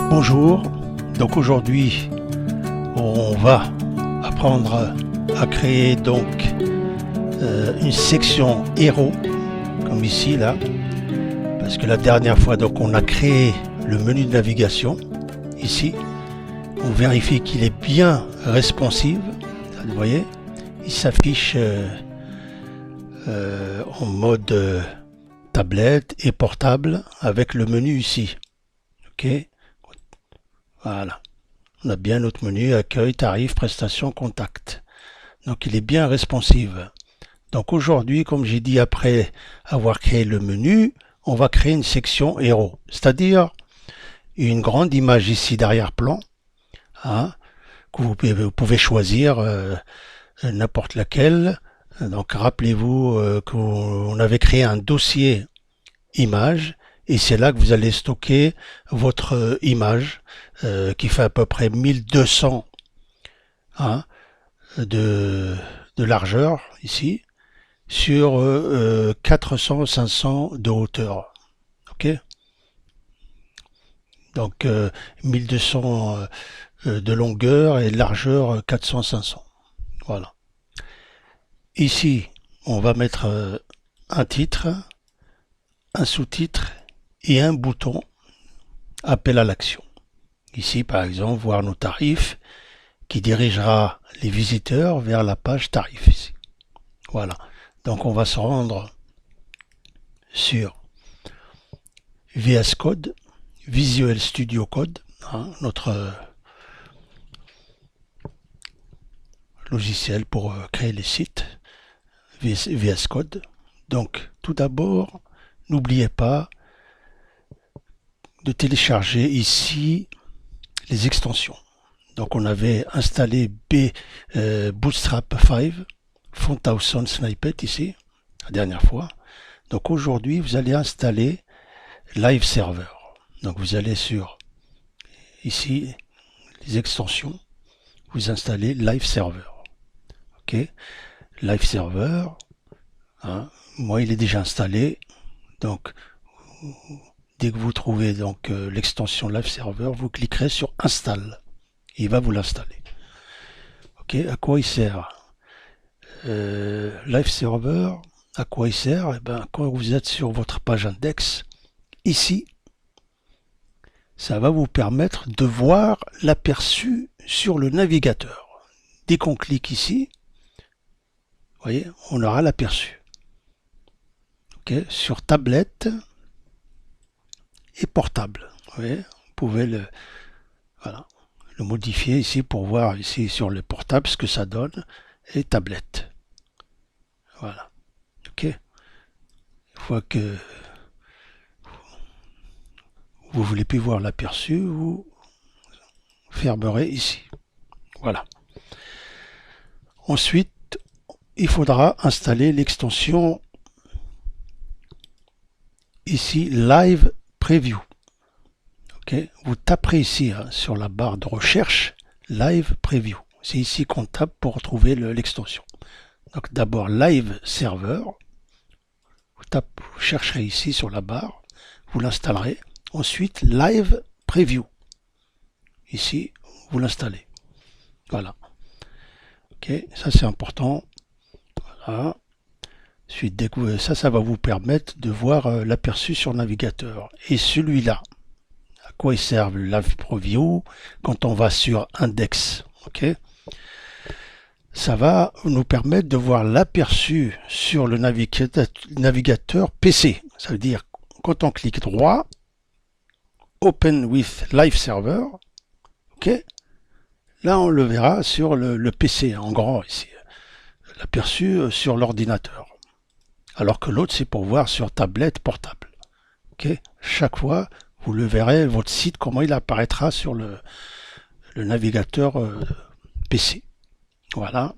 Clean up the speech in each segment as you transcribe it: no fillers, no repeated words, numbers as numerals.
Bonjour, donc aujourd'hui on va apprendre à créer donc une section héros comme ici là, parce que la dernière fois donc on a créé le menu de navigation ici. On vérifie qu'il est bien responsive, vous voyez, il s'affiche en mode tablette et portable avec le menu ici. Ok, voilà, on a bien notre menu accueil, tarif, prestations, contact. Donc il est bien responsive. Donc aujourd'hui, comme j'ai dit, après avoir créé le menu, on va créer une section héros, c'est-à-dire une grande image ici d'arrière-plan, hein, que vous pouvez choisir n'importe laquelle. Donc rappelez-vous qu'on avait créé un dossier image et c'est là que vous allez stocker votre image qui fait à peu près 1200 hein, de largeur ici sur 400-500 de hauteur. Ok, donc 1200 de longueur et de largeur 400-500. Voilà. Ici, on va mettre un titre, un sous-titre et un bouton appel à l'action. Ici, par exemple, voir nos tarifs qui dirigera les visiteurs vers la page tarifs ici. Voilà. Donc, on va se rendre sur VS Code, Visual Studio Code, hein, notre logiciel pour créer les sites, VS Code. Donc, tout d'abord, n'oubliez pas de télécharger ici les extensions. Donc on avait installé Bootstrap 5, Fontauson Snippet ici, la dernière fois. Donc aujourd'hui, vous allez installer Live Server. Donc vous allez sur ici les extensions, vous installez Live Server. Ok, Live Server, hein, moi il est déjà installé. Donc dès que vous trouvez donc l'extension Live Server, vous cliquerez sur Install. Il va vous l'installer. Ok, à quoi il sert Live Server, à quoi il sert? Eh ben, quand vous êtes sur votre page index, ici, ça va vous permettre de voir l'aperçu sur le navigateur. Dès qu'on clique ici, vous voyez, on aura l'aperçu. Okay, sur tablette et portable. Vous voyez, vous pouvez le modifier ici pour voir ici sur le portable ce que ça donne et tablette. Voilà. Ok. Une fois que vous voulez plus voir l'aperçu, vous fermerez ici. Voilà. Ensuite, il faudra installer l'extension ici Live Preview. Okay. Vous taperez ici hein, sur la barre de recherche Live Preview. C'est ici qu'on tape pour trouver l'extension. Donc d'abord Live Server. Vous chercherez ici sur la barre, vous l'installerez. Ensuite Live Preview. Ici, vous l'installez. Voilà. Ok, ça c'est important. Voilà. Ensuite, ça va vous permettre de voir l'aperçu sur le navigateur. Et celui-là, à quoi il sert le Live Preview quand on va sur Index. Ok, ça va nous permettre de voir l'aperçu sur le navigateur PC. Ça veut dire quand on clique droit, Open with Live Server. Ok, là on le verra sur le PC en grand ici, l'aperçu sur l'ordinateur. Alors que l'autre c'est pour voir sur tablette portable. Ok, chaque fois vous le verrez votre site comment il apparaîtra sur le navigateur PC. Voilà.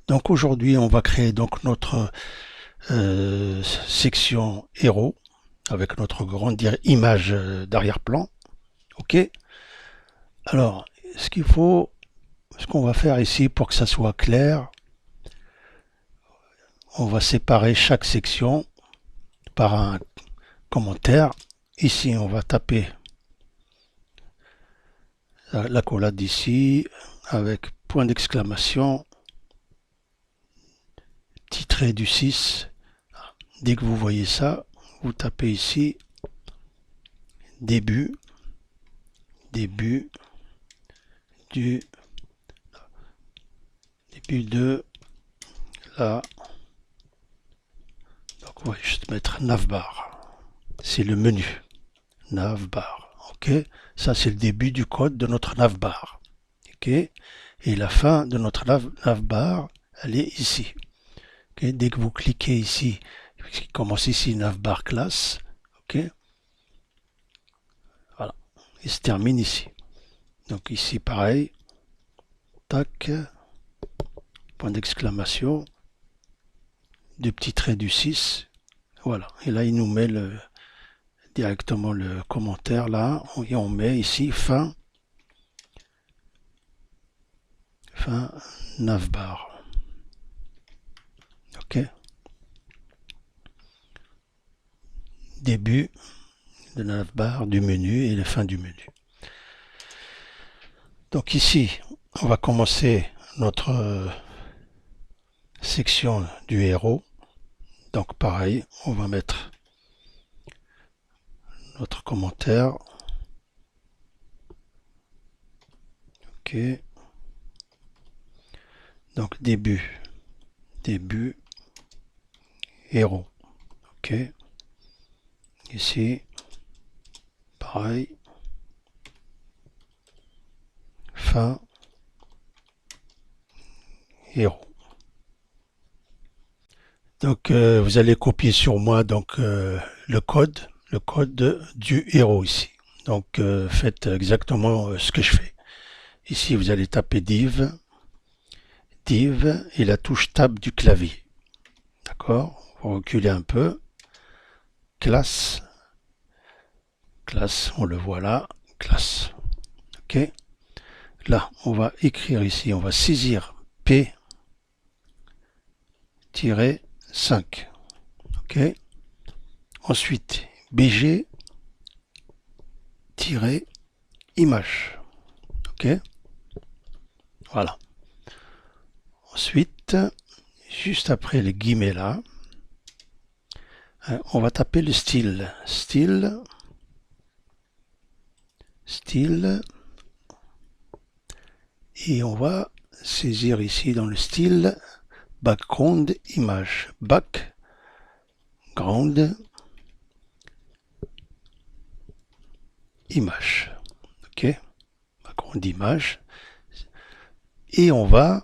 Donc aujourd'hui on va créer donc notre section héros avec notre grande image d'arrière-plan. Ok. Alors ce qu'on va faire ici pour que ça soit clair, on va séparer chaque section par un commentaire. Ici, on va taper l'accolade ici, avec point d'exclamation, petit trait du 6. Dès que vous voyez ça, vous tapez ici, début du début de la... Donc on va juste mettre navbar. C'est le menu. Navbar. Ok. Ça c'est le début du code de notre navbar. Ok. Et la fin de notre navbar, elle est ici. Okay. Dès que vous cliquez ici, il commence ici navbar class. Ok. Voilà. Il se termine ici. Donc ici pareil. Tac. Point d'exclamation. Deux petits traits du 6. Voilà. Et là il nous met directement le commentaire là. Et on met ici fin navbar. Ok. Début de la navbar du menu et la fin du menu. Donc ici, on va commencer notre section du héros. Donc pareil, on va mettre notre commentaire. Ok. Donc début héros. Ok. Ici, pareil. Fin héros. Donc vous allez copier sur moi donc le code du héros ici. Donc faites exactement ce que je fais. Ici vous allez taper div et la touche tab du clavier. D'accord? Vous reculez un peu. Classe, on le voit là, classe. Ok. Là, on va écrire ici, on va saisir P-5. Ok. Ensuite, BG-image. Ok. Voilà. Ensuite, juste après les guillemets là, on va taper le style. Style. Et on va saisir ici dans le style background image. Background image. Ok. Background image. Et on va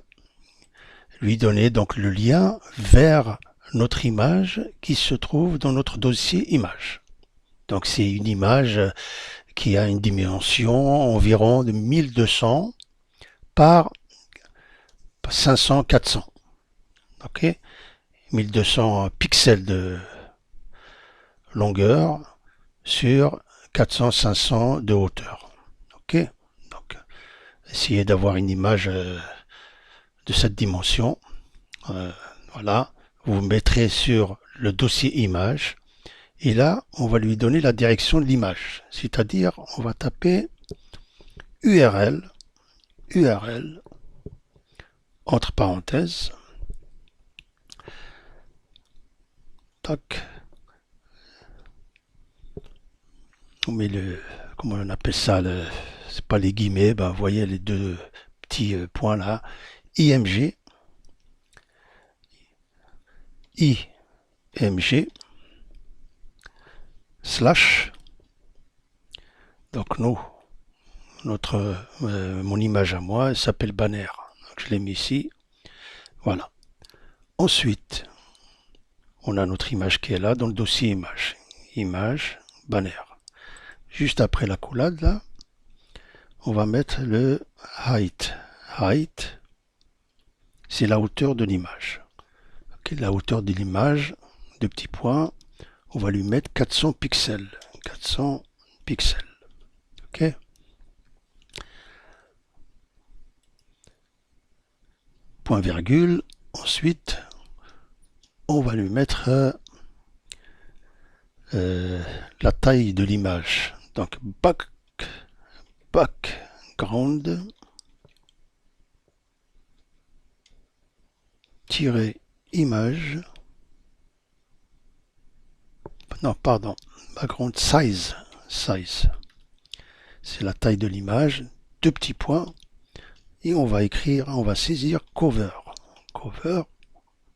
lui donner donc le lien vers notre image qui se trouve dans notre dossier image. Donc c'est une image qui a une dimension environ de 1200 par 500-400. Ok, 1200 pixels de longueur sur 400-500 de hauteur. Ok, donc essayez d'avoir une image de cette dimension. Voilà, vous mettrez sur le dossier image et là on va lui donner la direction de l'image, c'est-à-dire on va taper URL entre parenthèses, tac, on met le, comment on appelle ça, c'est pas les guillemets, ben vous voyez les deux petits points là, img slash, donc mon image à moi, elle s'appelle banner, donc je l'ai mis ici, voilà. Ensuite, on a notre image qui est là dans le dossier image, banner. Juste après la coulade là, on va mettre le height. Height, c'est la hauteur de l'image. Okay, la hauteur de l'image, deux petits points, on va lui mettre 400 pixels. 400 pixels. Ok. Point virgule. Ensuite, on va lui mettre la taille de l'image. Donc background background tirer image, non pardon, background size, c'est la taille de l'image, deux petits points, et on va écrire, on va saisir cover,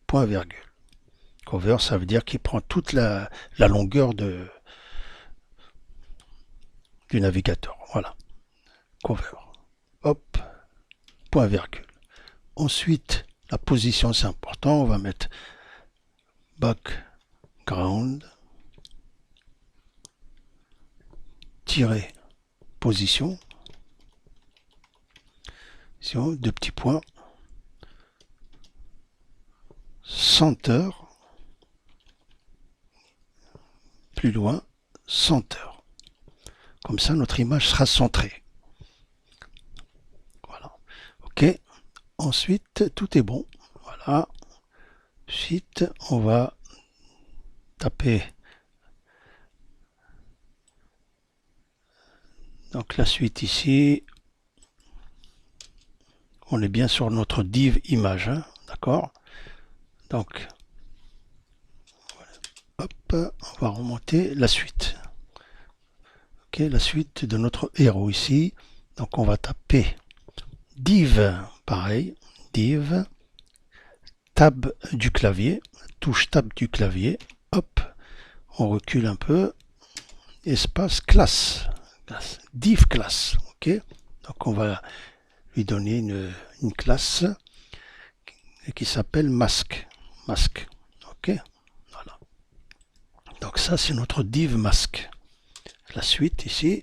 point virgule. Cover, ça veut dire qu'il prend toute la longueur du navigateur, voilà, cover, hop, point virgule. Ensuite, la position c'est important, on va mettre background tirer position, deux petits points, center, plus loin, center. Comme ça, notre image sera centrée. Voilà. OK. Ensuite, tout est bon. Voilà. Ensuite, on va taper. Donc la suite ici. On est bien sur notre div image. Hein, d'accord. Donc, hop, on va remonter la suite. OK, la suite de notre héros ici. Donc on va taper div, pareil, div, tab du clavier, touche tab du clavier, hop, on recule un peu, espace classe, div classe, ok, donc on va lui donner une classe qui s'appelle masque, ok, voilà, donc ça c'est notre div masque. La suite ici,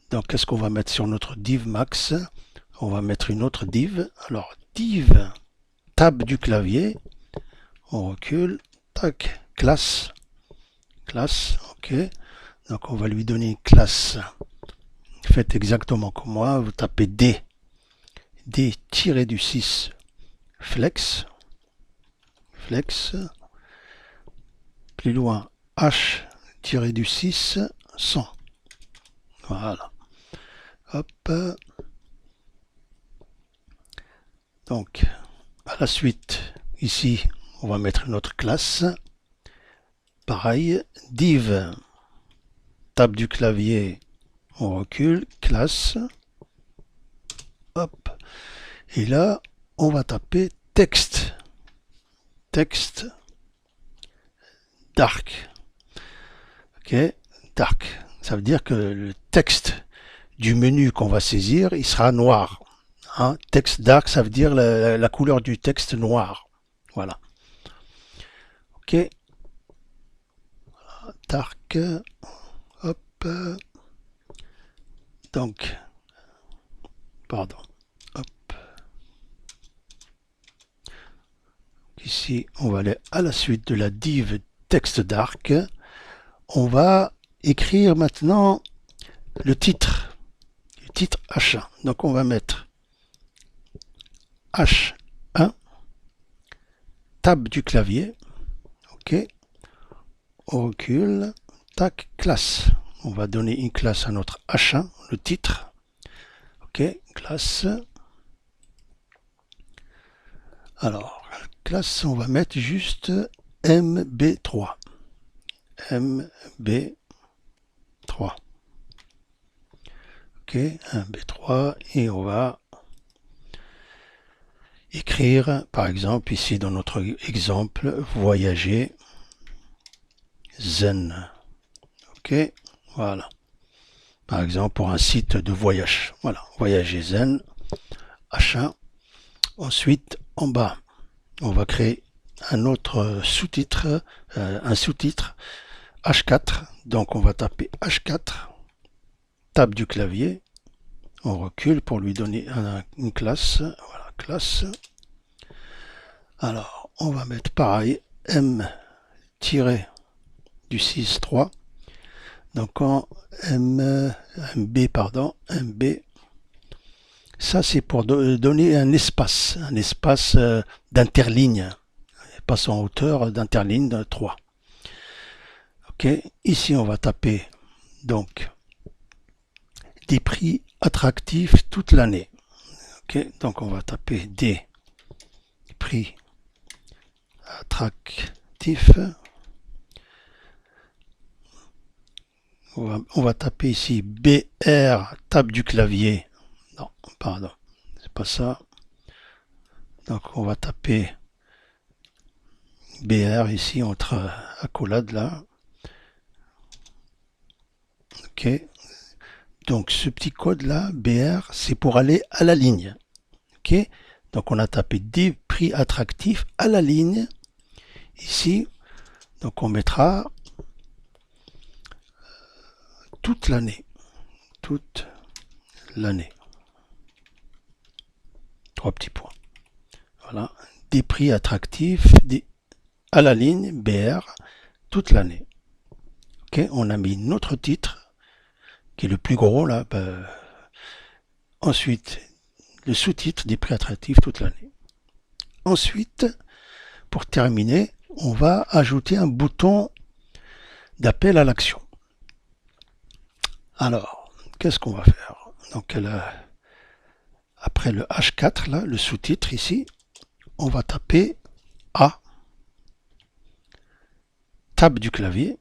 donc qu'est-ce qu'on va mettre sur notre div max? On va mettre une autre div, alors div tab du clavier, on recule, tac, classe, ok, donc on va lui donner une classe, faites exactement comme moi, vous tapez D tiré du 6, flex, plus loin, H tiré du 6, 100, voilà, hop, donc, à la suite, ici, on va mettre une autre classe, pareil, div, tab du clavier, on recule, classe, hop, et là, on va taper texte, dark, ok, dark, ça veut dire que le texte du menu qu'on va saisir, il sera noir, hein? Texte dark, ça veut dire la couleur du texte noir, voilà, ok, dark, hop, donc, pardon, hop, ici on va aller à la suite de la div texte dark, on va écrire maintenant le titre H1, donc on va mettre H1, tab du clavier, ok, on recule, tac, classe, on va donner une classe à notre H1, le titre, ok, classe, alors, classe, on va mettre juste MB3, ok, MB3, et on va écrire, par exemple, ici dans notre exemple, voyager zen, ok, voilà, par exemple pour un site de voyage, voilà, voyager zen, H1, ensuite en bas, on va créer un autre sous-titre, un sous-titre H4, donc on va taper H4, tab du clavier, on recule pour lui donner une classe, voilà, classe, alors on va mettre pareil, M du 6, 3, donc en MB, ça c'est pour donner un espace d'interligne, espace en hauteur d'interligne de 3. Ok, ici on va taper donc des prix attractifs toute l'année. Ok, donc on va taper des prix attractifs. On va taper ici BR, table du clavier. Non, pardon, c'est pas ça. Donc on va taper BR ici entre accolades là. Ok. Donc ce petit code là, BR, c'est pour aller à la ligne. Ok. Donc on a tapé des prix attractifs à la ligne. Ici, donc on mettra toute l'année. Toute l'année. 3 petits points. Voilà. Des prix attractifs à la ligne BR toute l'année. Ok. On a mis notre titre qui est le plus gros là. Ensuite, le sous-titre des prix attractifs toute l'année. Ensuite, pour terminer, on va ajouter un bouton d'appel à l'action. Alors, qu'est-ce qu'on va faire? Donc, après le H4, là, le sous-titre ici, on va taper A, tab du clavier.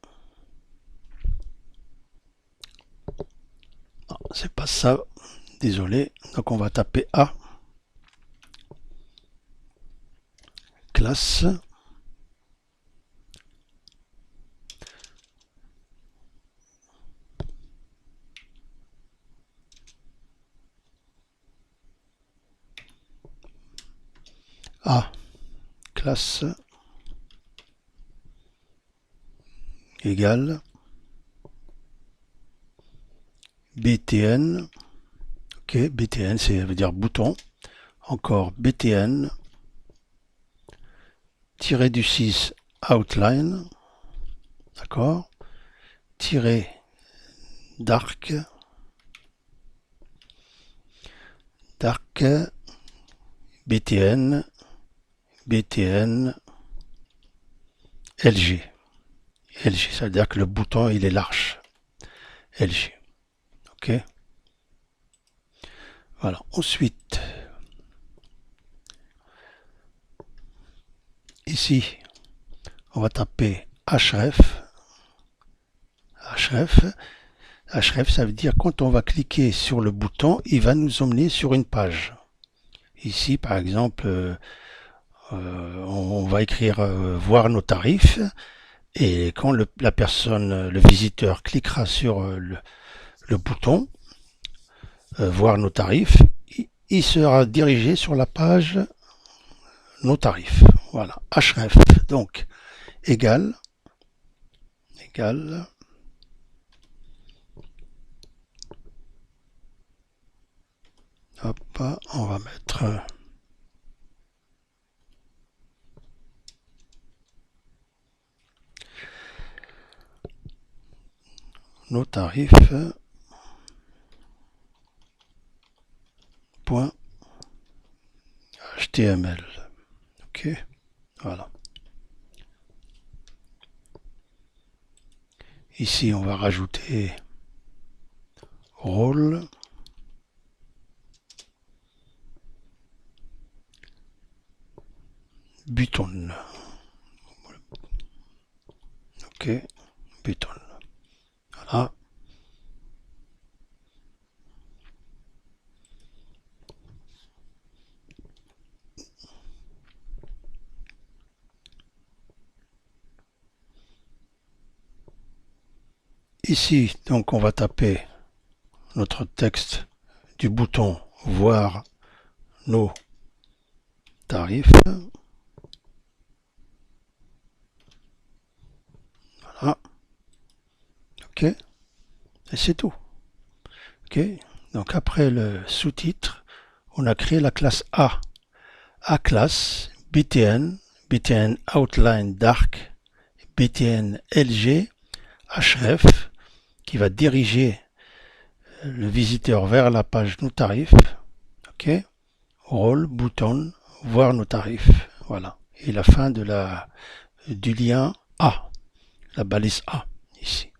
Non, c'est pas ça, désolé. Donc, on va taper A, classe. A, classe, égale BTN. Ok, BTN, ça veut dire bouton. Encore BTN, tiré du 6, outline. D'accord. Tiré dark. Dark. BTN. BTN. LG. LG, ça veut dire que le bouton il est large. LG. Ok. Voilà. Ensuite, ici, on va taper href. Href. Href, ça veut dire quand on va cliquer sur le bouton, il va nous emmener sur une page. Ici, par exemple, on va écrire voir nos tarifs. Et quand la personne, le visiteur, cliquera sur le bouton voir nos tarifs, il sera dirigé sur la page nos tarifs. Voilà, href. Donc, égal, hop, on va mettre nos tarifs, point HTML. Ok, voilà. Ici, on va rajouter rôle. Button. Ok, button. Voilà. Ici, donc, on va taper notre texte du bouton voir nos tarifs. Voilà. Ok. Et c'est tout. Ok. Donc après le sous-titre, on a créé la classe A. A classe, BTN, BTN Outline Dark, BTN LG, href, qui va diriger le visiteur vers la page nos tarifs. Ok. Rôle, bouton, voir nos tarifs. Voilà. Et la fin du lien A, la balise A, ici.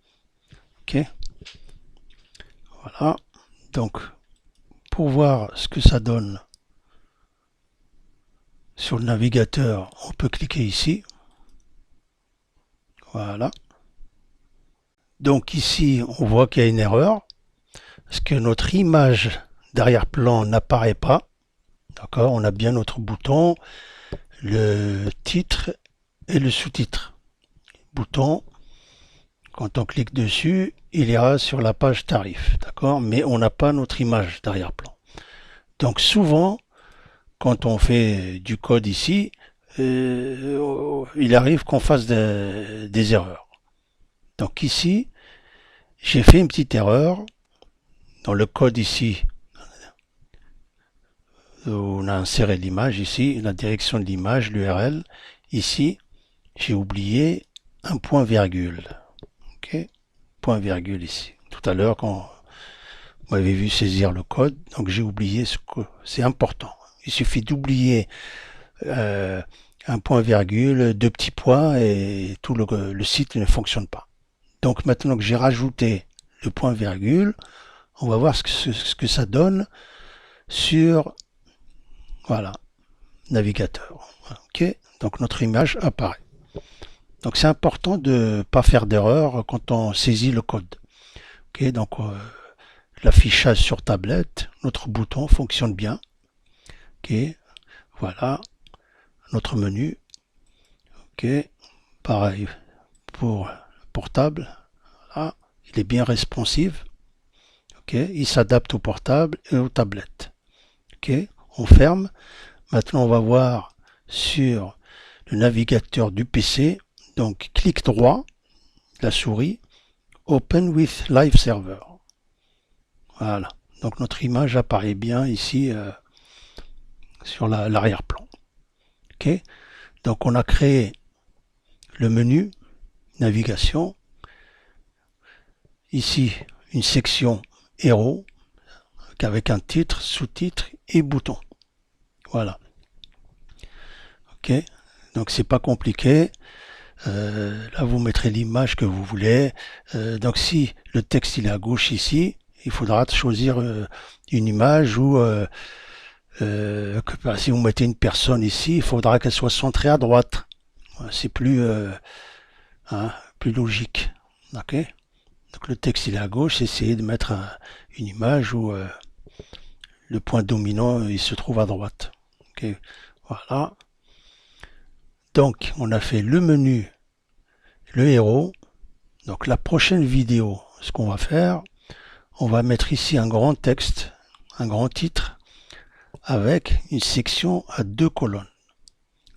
Ok. Voilà. Donc, pour voir ce que ça donne sur le navigateur, on peut cliquer ici. Voilà. Donc ici, on voit qu'il y a une erreur, parce que notre image d'arrière-plan n'apparaît pas. D'accord, on a bien notre bouton, le titre et le sous-titre. Bouton, quand on clique dessus, il ira sur la page tarif. D'accord, mais on n'a pas notre image d'arrière-plan. Donc souvent, quand on fait du code ici, il arrive qu'on fasse des erreurs. Donc ici, j'ai fait une petite erreur dans le code ici. On a inséré l'image ici, la direction de l'image, l'URL. Ici, j'ai oublié un point virgule. Ok, point virgule ici. Tout à l'heure, quand vous m'avez vu saisir le code, donc j'ai oublié ce que c'est important. Il suffit d'oublier un point virgule, deux petits points et tout le site ne fonctionne pas. Donc maintenant que j'ai rajouté le point virgule, on va voir ce que ça donne sur voilà, navigateur. Ok, donc notre image apparaît. Donc c'est important de ne pas faire d'erreur quand on saisit le code. Ok, donc l'affichage sur tablette, notre bouton fonctionne bien. Ok, voilà, notre menu. Ok, pareil pour portable. Voilà, il est bien responsive. Ok, il s'adapte au portable et aux tablettes. Ok, on ferme. Maintenant, on va voir sur le navigateur du PC. Donc, clic droit, la souris, Open with Live Server. Voilà. Donc, notre image apparaît bien ici sur l'arrière-plan. Ok. Donc, on a créé le menu navigation. Ici, une section héros avec un titre, sous-titre et bouton. Voilà. Ok. Donc, c'est pas compliqué. Là, vous mettrez l'image que vous voulez. Donc, si le texte il est à gauche ici, il faudra choisir une image ou si vous mettez une personne ici, il faudra qu'elle soit centrée à droite. C'est plus, plus logique. Ok. Donc, le texte il est à gauche. Essayez de mettre une image où le point dominant il se trouve à droite. Ok. Voilà. Donc, on a fait le menu, le héros. Donc, la prochaine vidéo, ce qu'on va faire, on va mettre ici un grand texte, un grand titre, avec une section à deux colonnes.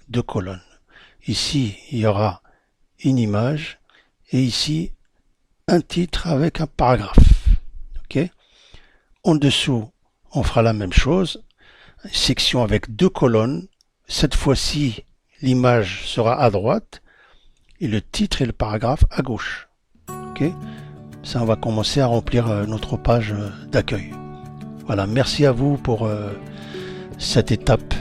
Deux colonnes. Ici, il y aura une image, et ici, un titre avec un paragraphe. Ok. En dessous, on fera la même chose. Une section avec deux colonnes. Cette fois-ci, l'image sera à droite et le titre et le paragraphe à gauche. Ok, ça, on va commencer à remplir notre page d'accueil. Voilà, merci à vous pour cette étape